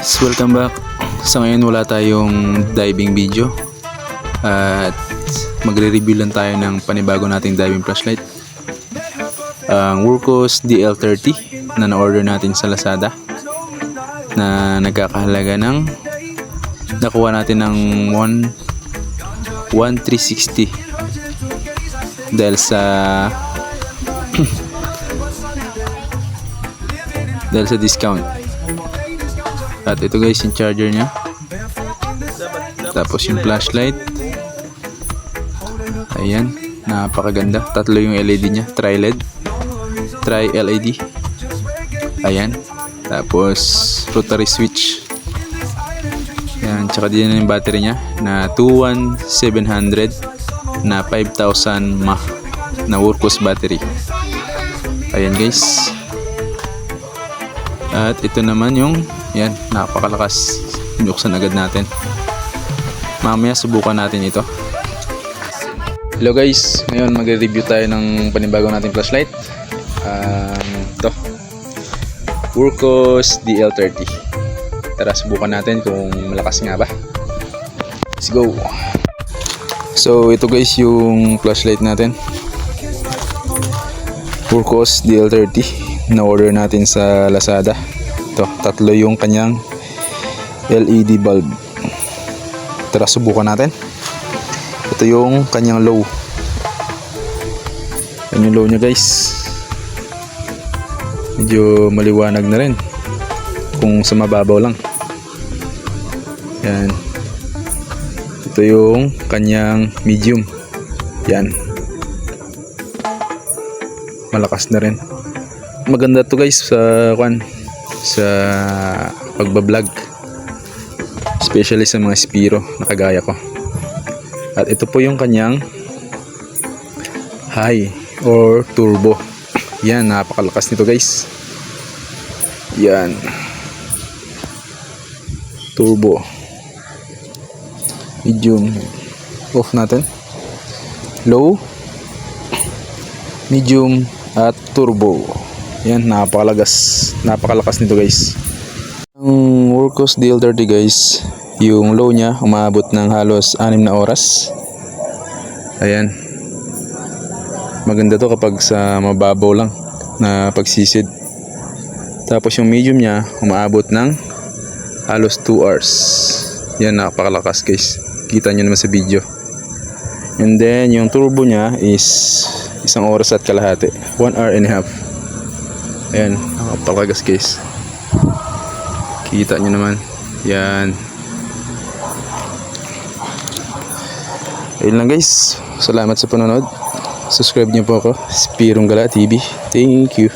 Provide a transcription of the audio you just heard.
So, welcome back. Sa ngayon wala tayong diving video at magre-review lang tayo ng panibago nating diving flashlight, ang Wurkos DL30 na na-order natin sa Lazada, na nagkakahalaga ng nakuha natin ng 1,360 dahil sa discount. At ito guys yung charger nya, tapos yung flashlight, ayan, napakaganda. Tatlo yung LED nya, tri-LED, tri-LED, ayan. Tapos rotary switch, ayan. Tsaka din yung battery nya na 21700 na 5000 mAh na Wurkos battery, ayan guys. At ito naman yung, yan, napakalakas. Binuksan agad natin. Mamaya subukan natin ito. Hello guys, ngayon magre-review tayo ng panibagong nating flashlight. Ito, Wurkos DL30. Tara, subukan natin kung malakas nga ba. Let's go. So ito guys yung flashlight natin, Wurkos DL30 na order natin sa Lazada. Ito, tatlo yung kanyang LED bulb. Tara, subukan natin. Ito yung kanyang low. Yan yung low nya guys. Medyo maliwanag na rin kung sa mababaw lang. Yan. Ito yung kanyang medium. Yan. Malakas na rin. Maganda to guys sa pagbablog, especially sa mga Spiro na kagaya ko. At ito po yung kanyang high or turbo. Yan, napakalakas nito guys. Yan, turbo, medium, off natin, low, medium at turbo. Yan, napakalakas nito guys. Ang Wurkos DL30 guys, yung low nya umabot ng halos 6 na oras. Ayan, maganda to kapag sa mababaw lang na pagsisid. Tapos yung medium nya umaabot ng halos 2 hours. Yan, napakalakas guys, kita nyo naman sa video. And then yung turbo nya is 1 oras at kalahati, 1 hour and a half. Ayan, napakalakas guys, kita nyo naman. Yan, ayun lang guys, salamat sa panonood. Subscribe nyo po ako, Spirong Gala TV. Thank you.